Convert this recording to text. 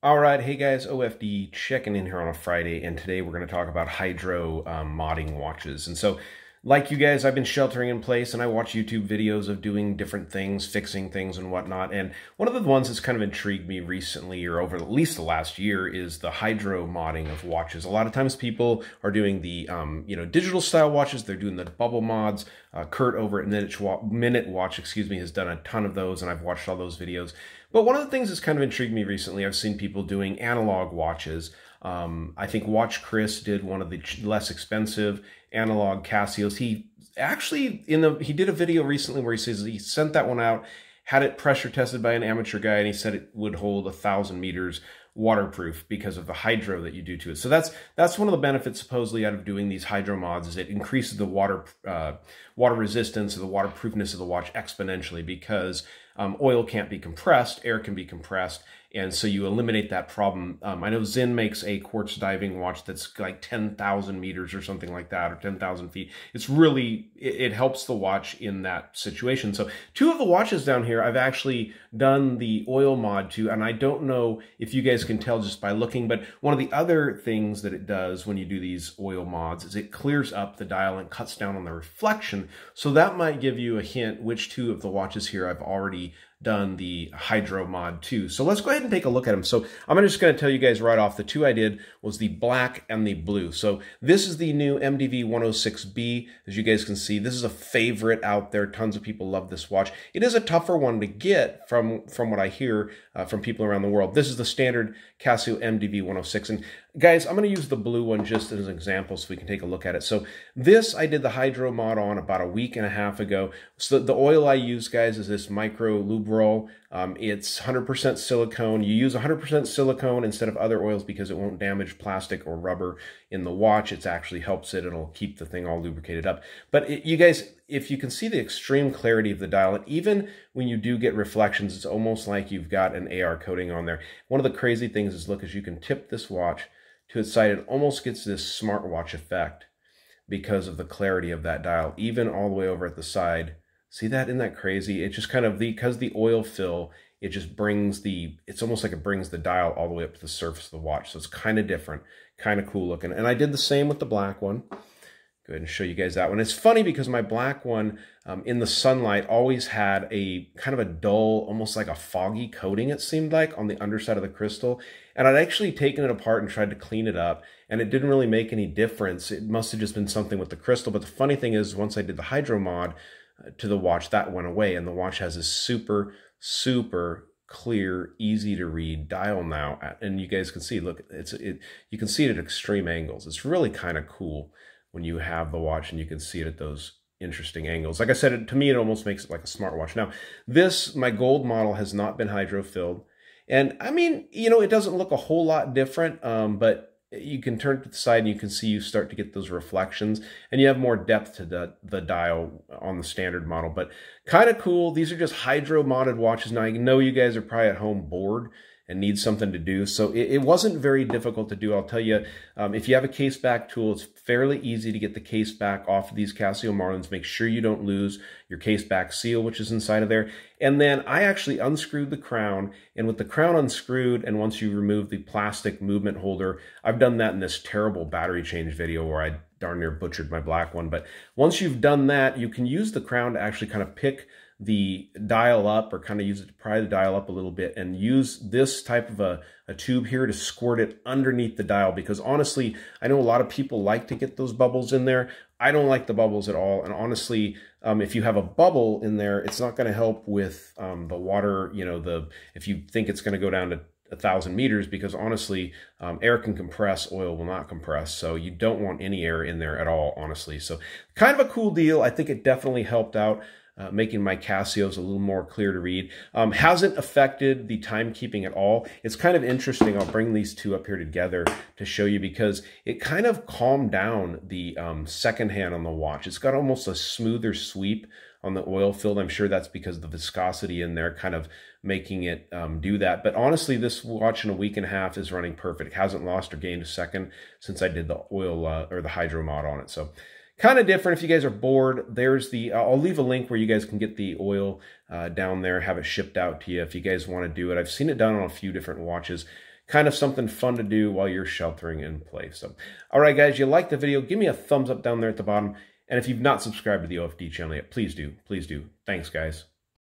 All right, hey guys, OFD checking in here on a Friday, and today we're going to talk about hydro modding watches. And so, like you guys, I've been sheltering in place, and I watch YouTube videos of doing different things, fixing things and whatnot. And one of the ones that's kind of intrigued me recently, or over at least the last year, is the hydro modding of watches. A lot of times people are doing the digital style watches. They're doing the bubble mods. Kurt over at Minute Watch, has done a ton of those, and I've watched all those videos. But one of the things that's kind of intrigued me recently, I've seen people doing analog watches. I think Watch Chris did one of the less expensive analog Casios. He actually, he did a video recently where he says he sent that one out, had it pressure tested by an amateur guy, and he said it would hold 1,000 meters waterproof because of the hydro that you do to it. So that's one of the benefits supposedly out of doing these hydro mods, is it increases the water resistance or the waterproofness of the watch exponentially, because oil can't be compressed, air can be compressed, and so you eliminate that problem. I know Zen makes a quartz diving watch that's like 10,000 meters or something like that, or 10,000 feet. It's really, it helps the watch in that situation. So two of the watches down here, I've actually done the oil mod to, and I don't know if you guys can tell just by looking, but one of the other things that it does when you do these oil mods is it clears up the dial and cuts down on the reflection. So that might give you a hint which two of the watches here I've already done the hydro mod to. So let's go ahead and take a look at them. So I'm just going to tell you guys right off, the two I did was the black and the blue. So this is the new MDV-106B. As you guys can see, this is a favorite out there. Tons of people love this watch. It is a tougher one to get from what I hear from people around the world. This is the standard Casio MDV-106. And guys, I'm going to use the blue one just as an example so we can take a look at it. So this I did the hydro mod on about a week and a half ago. So the oil I use, guys, is this micro lubrol. It's 100% silicone. You use 100% silicone instead of other oils because it won't damage plastic or rubber in the watch. It actually helps it. It'll keep the thing all lubricated up. But you guys, if you can see the extreme clarity of the dial, and even when you do get reflections, it's almost like you've got an AR coating on there. One of the crazy things is, look, as you can tip this watch to its side, it almost gets this smartwatch effect because of the clarity of that dial, even all the way over at the side. See that? Isn't that crazy? It just kind of, because the oil fill, it just brings it's almost like it brings the dial all the way up to the surface of the watch. So it's kind of different, kind of cool looking. And I did the same with the black one. Go ahead and show you guys that one. It's funny because my black one in the sunlight always had a kind of a dull, almost like a foggy coating, it seemed like, on the underside of the crystal. And I'd actually taken it apart and tried to clean it up, and it didn't really make any difference. It must have just been something with the crystal. But the funny thing is, once I did the hydro mod to the watch, that went away, and the watch has this super, super clear, easy to read dial now. And you guys can see, look, you can see it at extreme angles. It's really kind of cool when you have the watch and you can see it at those interesting angles. Like I said, to me, it almost makes it like a smartwatch. Now, my gold model has not been hydro filled. And I mean, it doesn't look a whole lot different, but you can turn it to the side and you can see you start to get those reflections, and you have more depth to the dial on the standard model. But kind of cool. These are just hydro modded watches. Now, I know you guys are probably at home bored and need something to do. So it wasn't very difficult to do. I'll tell you, if you have a case back tool, it's fairly easy to get the case back off of these Casio Marlins. Make sure you don't lose your case back seal, which is inside of there. And then I actually unscrewed the crown, and with the crown unscrewed, and once you remove the plastic movement holder, I've done that in this terrible battery change video where I darn near butchered my black one. But once you've done that, you can use the crown to actually kind of pick the dial up, or kind of use it to pry the dial up a little bit, and use this type of a tube here to squirt it underneath the dial. Because honestly, I know a lot of people like to get those bubbles in there. I don't like the bubbles at all. And honestly, if you have a bubble in there, it's not going to help with the water, if you think it's going to go down to 1,000 meters, because honestly, air can compress, oil will not compress. So you don't want any air in there at all, honestly. So kind of a cool deal. I think it definitely helped out, making my Casios a little more clear to read. Hasn't affected the timekeeping at all. It's kind of interesting. I'll bring these two up here together to show you, because it kind of calmed down the second hand on the watch. It's got almost a smoother sweep on the oil fill. I'm sure that's because of the viscosity in there kind of making it do that. But honestly, this watch in a week and a half is running perfect. It hasn't lost or gained a second since I did the oil or the hydro mod on it. So kind of different. If you guys are bored, there's the, I'll leave a link where you guys can get the oil down there, have it shipped out to you if you guys want to do it. I've seen it done on a few different watches. Kind of something fun to do while you're sheltering in place. So, all right, guys, you like the video, give me a thumbs up down there at the bottom. And if you've not subscribed to the OFD channel yet, please do. Please do. Thanks, guys.